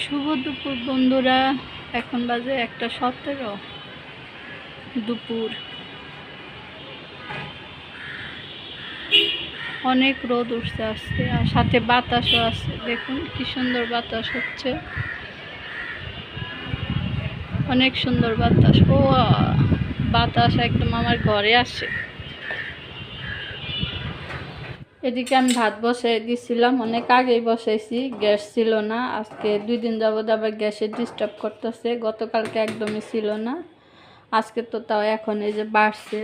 শুভ দুপুর বন্ধুরা। এখন বাজে 1:17 দুপুর। অনেক রোদ উঠছে আজকে, আর সাথে বাতাসও আছে। দেখুন কি সুন্দর বাতাস হচ্ছে, অনেক সুন্দর বাতাস। বাতাস একদম আমার ঘরে আসে। এদিকে আমি ভাত বসাই দিয়েছিলাম, অনেক আগেই বসাইছি, গ্যাস ছিল না। আজকে 2 দিন যাবত আবার গ্যাসের ডিস্টার্ব করতেছে। গতকালকে একদমই ছিল না, আজকে তো তাও এখন এই যে বাড়ছে।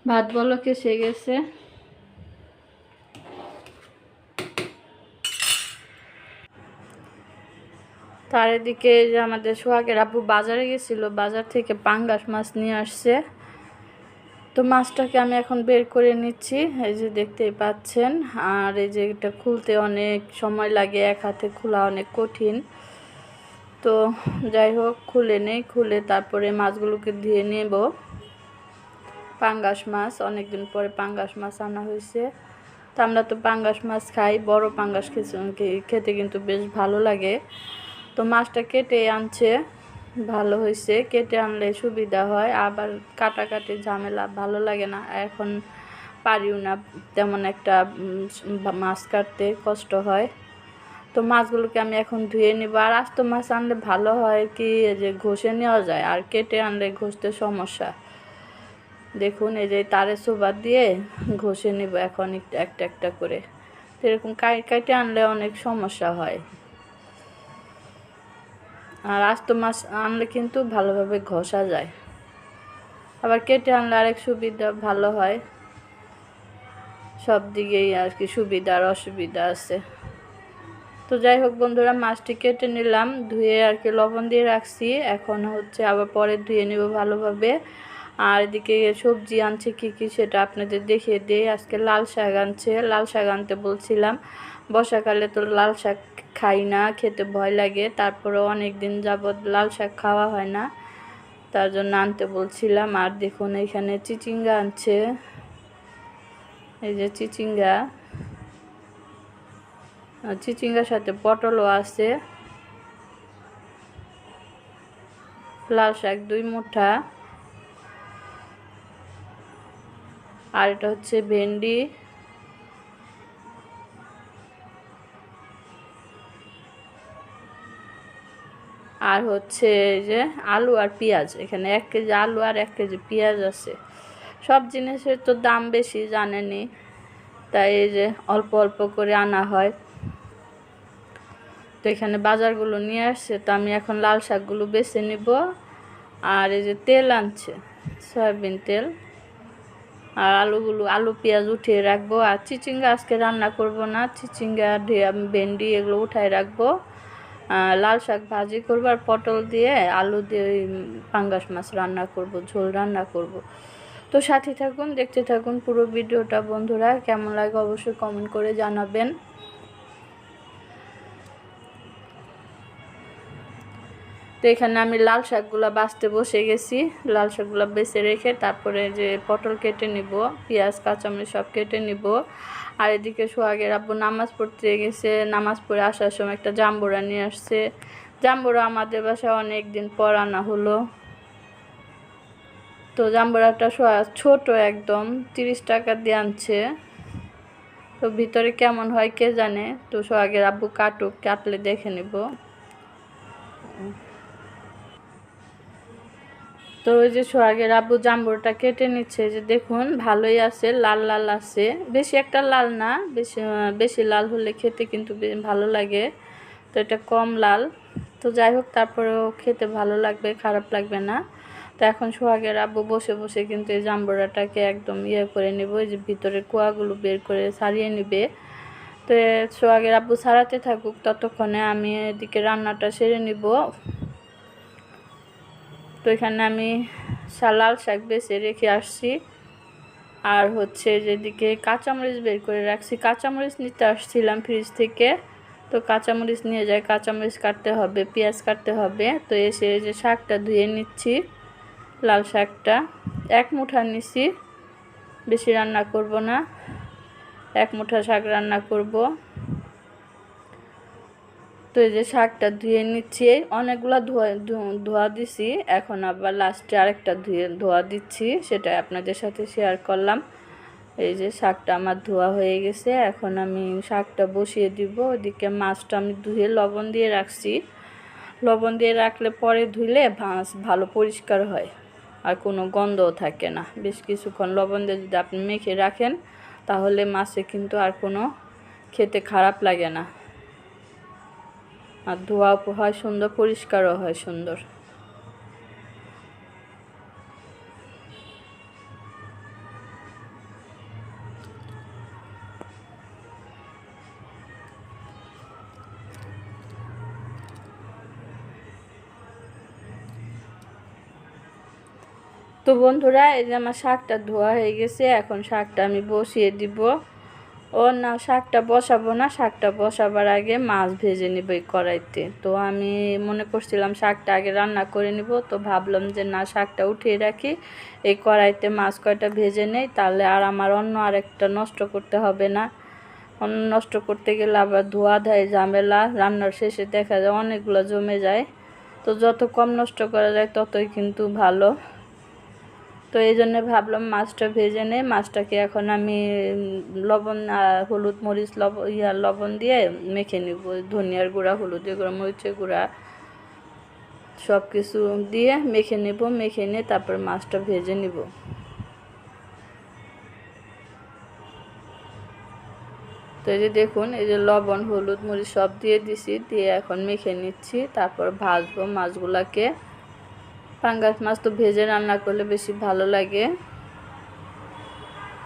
ভাত বলক এসে গেছে। তার এদিকে যে আমাদের সোহাগের আব্বু বাজারে গেছিল, বাজার থেকে পাঙ্গাস মাছ নিয়ে আসছে। তো মাছটাকে আমি এখন বের করে নিচ্ছি, এই যে দেখতেই পাচ্ছেন। আর এই যে এটা খুলতে অনেক সময় লাগে, এক হাতে খোলা অনেক কঠিন। তো যাই হোক, খুলে নেই, খুলে তারপরে মাছগুলোকে ধুয়ে নেব। পাঙ্গাস মাছ, অনেকদিন পরে পাঙ্গাস মাছ আনা হয়েছে। তো আমরা তো পাঙ্গাস মাছ খাই, বড় পাঙ্গাস খেতে কিন্তু বেশ ভালো লাগে। তো মাছটা কেটে আনছে, ভালো হয়েছে। কেটে আনলে সুবিধা হয়, আবার কাটাকাটি ঝামেলা ভালো লাগে না। এখন পারিও না তেমন একটা মাছ কাটতে, কষ্ট হয়। তো মাছগুলোকে আমি এখন ধুয়ে নিব। আর আস্ত মাছ আনলে ভালো হয় কি, যে ঘষে নেওয়া যায়, আর কেটে আনলে ঘষতে সমস্যা। দেখুন এই যে তারে সোবাদ দিয়ে ঘষে নিব এখন একটা একটা করে। তো এরকম কাটে আনলে অনেক সমস্যা হয়। আর আস্ত মাছ আনলে কিন্তু ভালোভাবে ঘষা যায়, আবার কেটে আনলে আরেক সুবিধা ভালো হয়। সব দিকেই আর কি সুবিধা আর অসুবিধা আছে। তো যাই হোক বন্ধুরা, মাছটি কেটে নিলাম, ধুয়ে আর কি লবণ দিয়ে রাখছি। এখন হচ্ছে আবার পরে ধুয়ে নিব ভালোভাবে। আর এদিকে সবজি আনছে কি কি সেটা আপনাদের দেখিয়ে দিই। আজকে লাল শাক আনছে, লাল শাক আনতে বলছিলাম। বর্ষাকালে তো লাল শাক খাই না, খেতে ভয় লাগে। তারপরে অনেক দিন যাবৎ লাল শাক খাওয়া হয় না, তার জন্য আনতে বলছিলাম। আর দেখুন এখানে চিচিঙ্গা আনছে, এই যে চিচিঙ্গার সাথে পটলও আছে। লাল শাক 2 মুঠা। আর এটা হচ্ছে ভেন্ডি। আর হচ্ছে এই যে আলু আর পেঁয়াজ। এখানে 1 কেজি আলু আর 1 কেজি পেঁয়াজ আছে। সব জিনিসের তো দাম বেশি জানেনই, তাই এই যে অল্প অল্প করে আনা হয়। তো এখানে বাজারগুলো নিয়ে আসছে, তো আমি এখন লাল শাকগুলো বেছে নিব। আর এই যে তেল আনছে, সয়াবিন তেল। আর আলু পেঁয়াজ উঠিয়ে রাখবো। আর চিচিঙ্গা আজকে রান্না করব না, চিচিঙ্গা ভেন্ডি এগুলো উঠায় রাখবো। লাল শাক ভাজি করবো, আর পটল দিয়ে আলু দিয়ে পাঙ্গাস মাছ রান্না করব, ঝোল রান্না করব। তো সাথে থাকুন, দেখতে থাকুন পুরো ভিডিওটা বন্ধুরা। কেমন লাগে অবশ্যই কমেন্ট করে জানাবেন। তো এখানে আমি লাল শাকগুলো বাছতে বসে গেছি। লাল শাকগুলো বেছে রেখে তারপরে যে পটল কেটে নিব, পেঁয়াজ কাঁচামরিচ সব কেটে নিব। আর এদিকে সোহাগের আব্বু নামাজ পড়তে গেছে, নামাজ পড়ে আসার সময় একটা জাম্বুরা নিয়ে আসছে। জাম্বুরা আমাদের বাসায় অনেক দিন পর আনা হলো। তো জাম্বুরাটা ছোট একদম, 30 টাকা দিয়ে আনছে। তো ভিতরে কেমন হয় কে জানে। তো সোহাগের আব্বু কাটুক, কাটলে দেখে নিব। তো ওই যে সোহাগের আব্বু জাম্বুরটা কেটে নিচ্ছে, যে দেখুন ভালোই আছে, লাল লাল আছে, বেশি একটা লাল না, বেশি লাল হলে খেতে কিন্তু ভালো লাগে। তো এটা কম লাল। তো যাই হোক, তারপরেও খেতে ভালো লাগবে, খারাপ লাগবে না। তো এখন সোহাগের আব্বু বসে বসে কিন্তু এই জাম্বুরাটাকে একদম করে নেব, এই যে ভিতরের কোয়াগুলো বের করে ছাড়িয়ে নেবে। তো সোহাগের আব্বু ছাড়াতে থাকুক, ততক্ষণে আমি এদিকে রান্নাটা সেরে নিব। তো এখানে আমি লাল শাক বেছে রেখে আসছি। আর হচ্ছে যেদিকে কাঁচামরিচ বের করে রাখছি, কাঁচামরিচ নিতে আসছিলাম ফ্রিজ থেকে। তো কাঁচামরিচ নিয়ে যাই, কাঁচামরিচ কাটতে হবে, পেঁয়াজ কাটতে হবে। তো এসে যে শাকটা ধুয়ে নিচ্ছি, লাল শাকটা 1 মুঠা নিছি, বেশি রান্না করব না, 1 মুঠা শাক রান্না করব। তো এই যে শাকটা ধুয়ে নিচ্ছি, অনেকগুলা ধোয়া দিছি, এখন আবার লাস্টে আরেকটা ধোয়া দিচ্ছি, সেটা আপনাদের সাথে শেয়ার করলাম। এই যে শাকটা আমার ধোয়া হয়ে গেছে, এখন আমি শাকটা বসিয়ে দিব। ওইদিকে মাছটা আমি ধুয়ে লবণ দিয়ে রাখছি। লবণ দিয়ে রাখলে পরে ধুইলে মাছ ভালো পরিষ্কার হয়, আর কোনো গন্ধও থাকে না। বেশ কিছুক্ষণ লবণ দিয়ে যদি আপনি মেখে রাখেন তাহলে মাছে কিন্তু আর কোনো খেতে খারাপ লাগে না, আর ধোয়া হয় সুন্দর, পরিষ্কারও হয় সুন্দর। তো বন্ধুরা, এই যে আমার শাকটা ধোয়া হয়ে গেছে, এখন শাকটা আমি বসিয়ে দিব। ও না, শাকটা বসাবো না, শাকটা বসাবার আগে মাছ ভেজে নিব এই কড়াইতে। তো আমি মনে করছিলাম শাকটা আগে রান্না করে নিব, তো ভাবলাম যে না, শাকটা উঠিয়ে রাখি, এই কড়াইতে মাছ কয়টা ভেজে নেই, তাহলে আর আমার অন্য আরেকটা নষ্ট করতে হবে না। অন্য নষ্ট করতে গেলে আবার ধোয়া ধায় ঝামেলা, রান্নার শেষে দেখা যায় অনেকগুলো জমে যায়। তো যত কম নষ্ট করা যায় ততই কিন্তু ভালো। তো এই জন্য ভাবলাম মাছটা ভেজে নেই। মাছটাকে এখন আমি লবণ, হলুদ, মরিচ, লবণ দিয়ে মেখে নিব। ধনিয়ার গুঁড়া, হলুদের গুঁড়া, মরিচের গুঁড়া সব কিছু দিয়ে মেখে নেব। মেখে নিয়ে তারপর মাছটা ভেজে নিব। তো এই যে দেখুন, এই যে লবণ, হলুদ, মরিচ সব দিয়ে দিছি, দিয়ে এখন মেখে নিচ্ছি, তারপর ভাজবো মাছগুলাকে। পাঙ্গাস মাছ তো ভেজে রান্না করলে বেশি ভালো লাগে।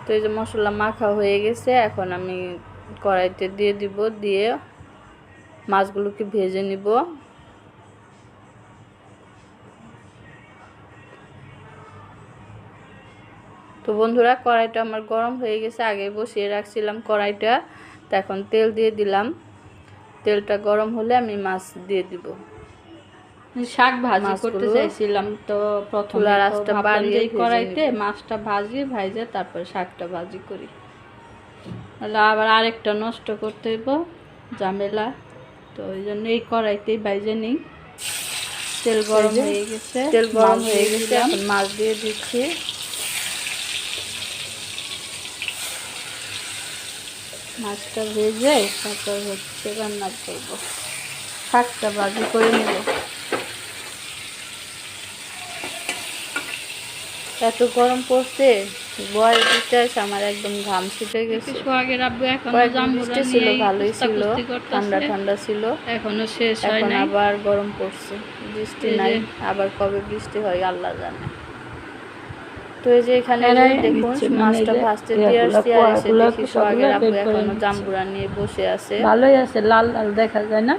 তো এই যে মশলা মাখা হয়ে গেছে, এখন আমি কড়াইতে দিয়ে দিব, দিয়ে মাছগুলোকে ভেজে নিব। তো বন্ধুরা, কড়াইটা আমার গরম হয়ে গেছে, আগে বসিয়ে রাখছিলাম কড়াইটা। তো এখন তেল দিয়ে দিলাম। তেলটা গরম হলে আমি মাছ দিয়ে দিব। শাক ভাজি করতে চাইছিলাম, তো প্রথমে রাস্তা বাড়িয়ে কড়াইতে মাছটা ভাজে তারপর শাকটা ভাজি করি, তাহলে আবার আরেকটা নষ্ট করতে হইব, ঝামেলা। তো ওই জন্য এই কড়াইতেই ভাজে নিই। তেল গরম হয়ে গেছে, এখন মাছ দিয়ে দিচ্ছি। মাছটা ভেজে তারপর হচ্ছে রান্না করব, শাকটা ভাজি করে নেব। এত গরম পড়ছে, বয়ের দিতে আমার একদম ঘাম ছুটে গেছে। আগের আব্বু এখন বৃষ্টি ছিল, ভালোই ছিল, ঠান্ডা ঠান্ডা ছিল, এখনো শেষ হয় এখন নাই। আবার গরম পড়ছে, বৃষ্টি নাই, আবার কবে বৃষ্টি হয় আল্লাহ জানে। তো এই যে এখানে দেখুন মাছটা ভাজতে দিয়ে আসছি, আর এসে দেখি সোহাগের আব্বু এখনো জাম্বুরা নিয়ে বসে আছে। ভালোই আছে, লাল লাল দেখা যায় না,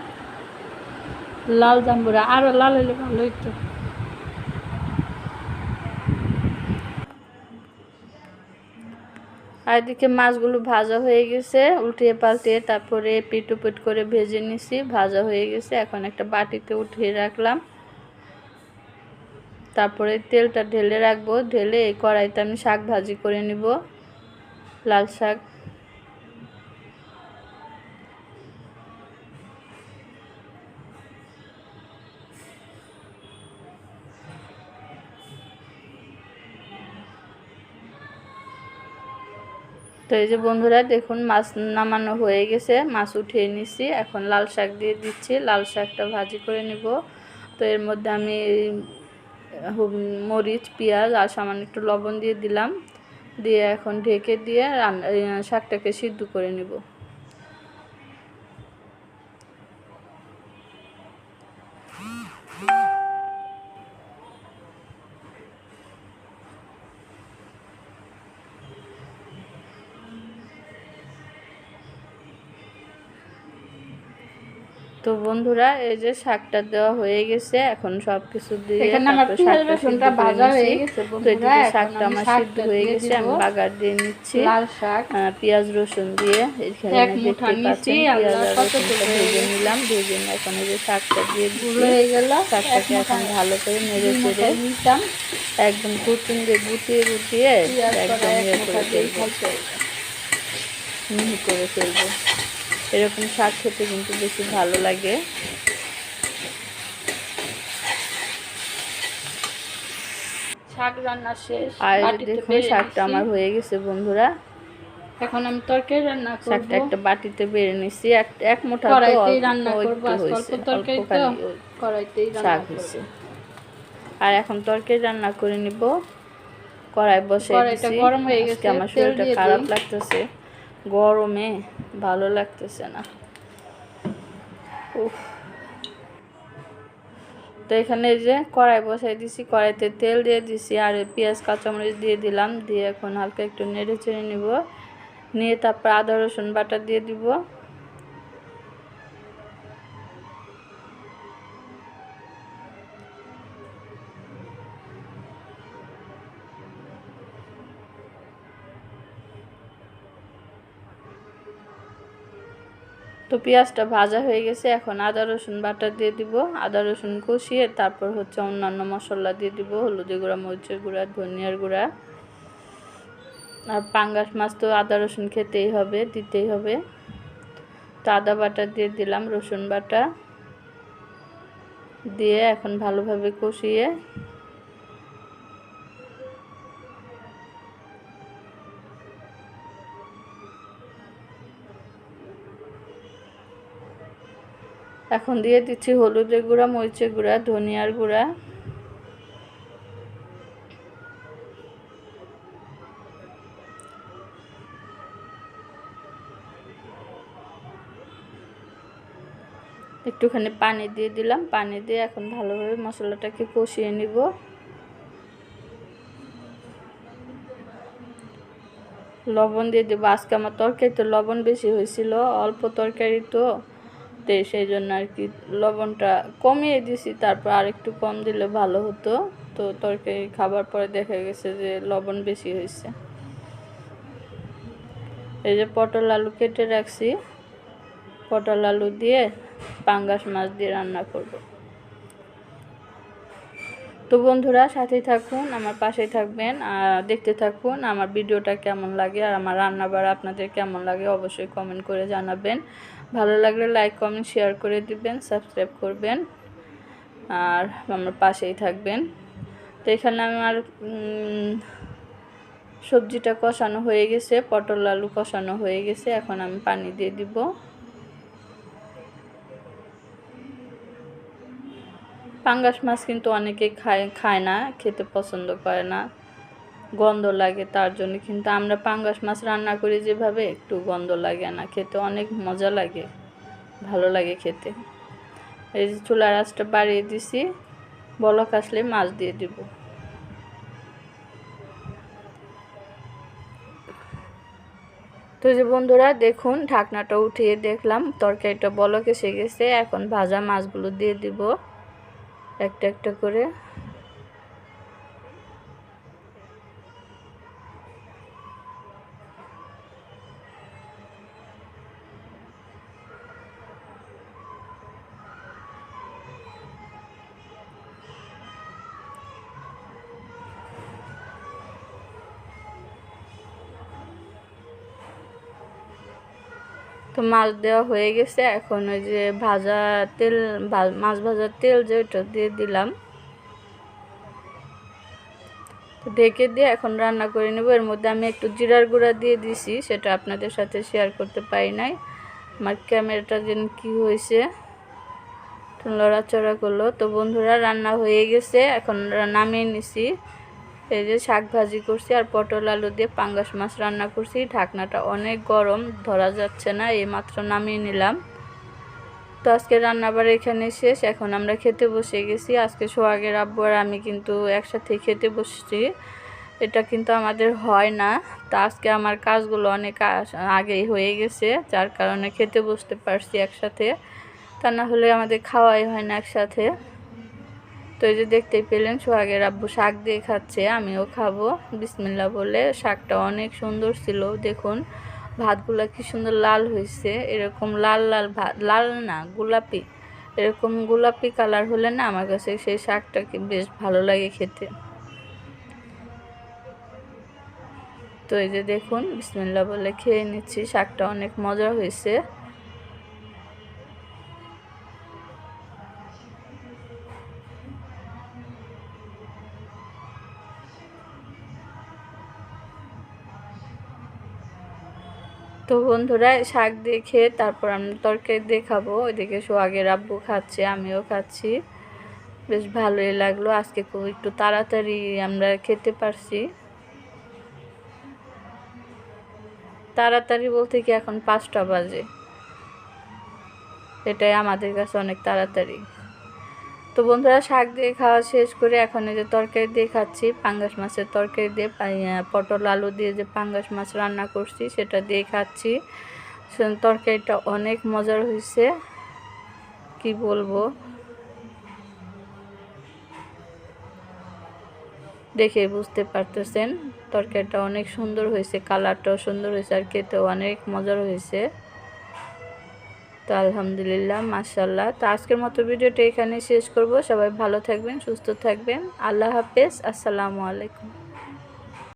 লাল জাম্বুরা, আরো লাল হইলে ভালো হইতো। আর এদিকে মাছগুলো ভাজা হয়ে গেছে, উল্টিয়ে পাল্টিয়ে তারপরে পিট পিট করে ভেজে নিছি, ভাজা হয়ে গেছে। এখন একটা বাটিতে উঠিয়ে রাখলাম, তারপরে তেলটা ঢেলে রাখবো। ঢেলে এই কড়াইতে আমি শাক ভাজি করে নিব, লাল শাক। তো এই যে বন্ধুরা দেখুন, মাছ নামানো হয়ে গেছে, মাছ উঠিয়ে নিছি, এখন লাল শাক দিয়ে দিচ্ছি। লাল শাকটা ভাজি করে নিব। তো এর মধ্যে আমি মরিচ, পেঁয়াজ আর সামান্য একটু লবণ দিয়ে দিলাম, দিয়ে এখন ঢেকে দিয়ে শাকটাকে সিদ্ধ করে নিব। তো বন্ধুরা, এই যে শাকটা দেওয়া হয়ে গেছে, এখন সবকিছু দিয়ে শাকটা ভাজা হয়ে গেছে। তো এদিকে শাকটা আমার সিদ্ধ হয়ে গেছে, আমি বাগার দিয়ে নিচ্ছি লাল শাক, পেঁয়াজ রসুন দিয়ে। এখানে দেখতে পাচ্ছেন পেঁয়াজ আর রসুনটা ভেজে নিলাম, ভেজে নিয়ে এখন এই যে শাকটা দিয়ে হয়ে গেল। শাকটাকে এখন ভালো করে নেড়ে চেড়ে একদম কুচুন দিয়ে গুটিয়ে একদম ইয়ে করে ফেলবো, মিহি করে ফেলবো। এরকম শাক খেতে কিন্তু বেশি ভালো লাগে। শাক রান্না শেষ, আর বাটিতে দেখুন বেড়ে শাকটা নিছি। আমার হয়ে গেছে বন্ধুরা। এখন আমি তরকারি রান্না করব। শাকটা একটা বাটিতে বেড়ে নিছি, এক মুঠা তো কড়াইতেই অল্প রান্না করব, একটু আজকে অল্প হয়েছে, তরকারি তো অল্পখানি কড়াইতেই শাক রান্না করব। হয়েছে। আর এখন তরকারি রান্না করে নিব। কড়াই বসাই কড়াইটা দিছি। গরম হয়ে আজকে গেছে, আমার তেল শরীরটা দিয়ে খারাপ দিই। লাগতেছে, গরমে ভালো লাগতেছে না। উফ। তো এখানে এই যে কড়াই বসাই দিছি, কড়াইতে তেল দিয়ে দিছি আর পেঁয়াজ কাঁচামরিচ দিয়ে দিলাম, দিয়ে এখন হালকা একটু নেড়ে চেড়ে নিব, নিয়ে তারপর আদা রসুন বাটা দিয়ে দিব। তো পেঁয়াজটা ভাজা হয়ে গেছে, এখন আদা রসুন বাটা দিয়ে দিব। আদা রসুন কষিয়ে তারপর হচ্ছে অন্যান্য মশলা দিয়ে দিব, হলুদের গুঁড়া, মরিচের গুঁড়া, ধনিয়ার গুঁড়া। আর পাঙ্গাস মাছ তো আদা রসুন খেতেই হবে, দিতেই হবে। তো আদা বাটা দিয়ে দিলাম, রসুন বাটা দিয়ে এখন ভালোভাবে কষিয়ে এখন দিয়ে দিচ্ছি হলুদের গুঁড়া, মরিচের গুঁড়া, ধনিয়ার গুঁড়া। একটুখানি পানি দিয়ে দিলাম, পানি দিয়ে এখন ভালোভাবে মশলাটাকে কষিয়ে নিব। লবণ দিয়ে দেবো। আজকে আমার তরকারিতে লবণ বেশি হয়েছিল, অল্প তরকারি তো সেই জন্য আর কি লবণটা কমিয়ে দিছি, তারপর আর একটু কম দিলে ভালো হতো। তো তরকারি খাবার পরে দেখা গেছে যে লবণ বেশি হয়েছে। এই যে পটল আলু কেটে রাখছি, পটল আলু দিয়ে পাঙ্গাস মাছ দিয়ে রান্না করব। তো বন্ধুরা সাথেই থাকুন, আমার পাশেই থাকবেন আর দেখতে থাকুন আমার ভিডিওটা কেমন লাগে আর আমার রান্নাবাড়া আপনাদের কেমন লাগে অবশ্যই কমেন্ট করে জানাবেন। ভালো লাগলে লাইক কমেন্ট শেয়ার করে দিবেন, সাবস্ক্রাইব করবেন আর আমার পাশেই থাকবেন। তো এখানে আমার সবজিটা কষানো হয়ে গেছে, পটল আলু কষানো হয়ে গেছে, এখন আমি পানি দিয়ে দিব। পাঙ্গাস মাছ কিন্তু অনেকে খায় না, খেতে পছন্দ করে না, গন্ধ লাগে, তার জন্য কিন্তু আমরা পাঙ্গাস মাছ রান্না করি যেভাবে একটু গন্ধ লাগে না, খেতে অনেক মজা লাগে, ভালো লাগে খেতে। এই যে চুলার আঁচটা বাড়িয়ে দিছি, বলক আসলে মাছ দিয়ে দিব। তো যে বন্ধুরা দেখুন ঢাকনাটা উঠিয়ে দেখলাম তরকারিটা বলক এসে গেছে, এখন ভাজা মাছগুলো দিয়ে দিব একটা একটা করে। তো মাছ দেওয়া হয়ে গেছে, এখন ওই যে ভাজা তেল, মাছ ভাজার তেল যে ওইটা দিয়ে দিলাম, তো ঢেকে দিয়ে এখন রান্না করে নেব। এর মধ্যে আমি একটু জিরার গুঁড়া দিয়ে দিছি, সেটা আপনাদের সাথে শেয়ার করতে পারি নাই, আমার ক্যামেরাটা যেন কি হয়েছে লড়াচড়া করলো। তো বন্ধুরা রান্না হয়ে গেছে, এখন নামিয়ে নিছি। এই যে শাক ভাজি করছি আর পটল আলু দিয়ে পাঙ্গাস মাছ রান্না করছি। ঢাকনাটা অনেক গরম, ধরা যাচ্ছে না, এইমাত্র নামিয়ে নিলাম। তো আজকে রান্নাবার এখানে শেষ, এখন আমরা খেতে বসে গেছি। আজকে সোহাগের আব্বু আর আমি কিন্তু একসাথে খেতে বসছি, এটা কিন্তু আমাদের হয় না। তো আজকে আমার কাজগুলো অনেক আগেই হয়ে গেছে, যার কারণে খেতে বসতে পারছি একসাথে, তা না হলে আমাদের খাওয়াই হয় না একসাথে। তো এই যে দেখতেই পেলেন সোহাগের আব্বু শাক দিয়ে খাচ্ছে, আমিও খাবো বিসমিল্লাহ বলে। শাকটা অনেক সুন্দর ছিল, দেখুন ভাতগুলা কি সুন্দর লাল হয়েছে, এরকম লাল লাল ভাত, লাল না গোলাপি, এরকম গোলাপি কালার হলে না আমার কাছে সেই শাকটাকে বেশ ভালো লাগে খেতে। তো এই যে দেখুন বিসমিল্লাহ বলে খেয়ে নিচ্ছি, শাকটা অনেক মজা হয়েছে। তো বন্ধুরা শাক দিয়ে খেয়ে তারপর আমরা তরকারি দিয়ে খাবো। ওইদিকে সোহাগের আব্বু খাচ্ছে, আমিও খাচ্ছি। বেশ ভালোই লাগলো, আজকে খুব একটু তাড়াতাড়ি আমরা খেতে পারছি। তাড়াতাড়ি বলতে কি এখন 5টা বাজে, এটাই আমাদের কাছে অনেক তাড়াতাড়ি। তো বন্ধুরা শাক দিয়ে খাওয়া শেষ করে এখন এই যে তরকারি দিয়ে খাচ্ছি, পাঙ্গাস মাছের তরকারি দিয়ে পটল আলু দিয়ে যে পাঙ্গাস মাছ রান্না করছি সেটা দিয়ে খাচ্ছি। তরকারিটা অনেক মজার হয়েছে, কি বলবো, দেখে বুঝতে পারতেছেন তরকারিটা অনেক সুন্দর হয়েছে, কালারটাও সুন্দর হয়েছে আর খেতেও অনেক মজার হয়েছে। তো আলহামদুলিল্লাহ, মাশাআল্লাহ। তো আজকের মতো ভিডিওটা এখানে শেষ করব। সবাই ভালো থাকবেন, সুস্থ থাকবেন। আল্লাহ হাফেজ, আসসালামু আলাইকুম।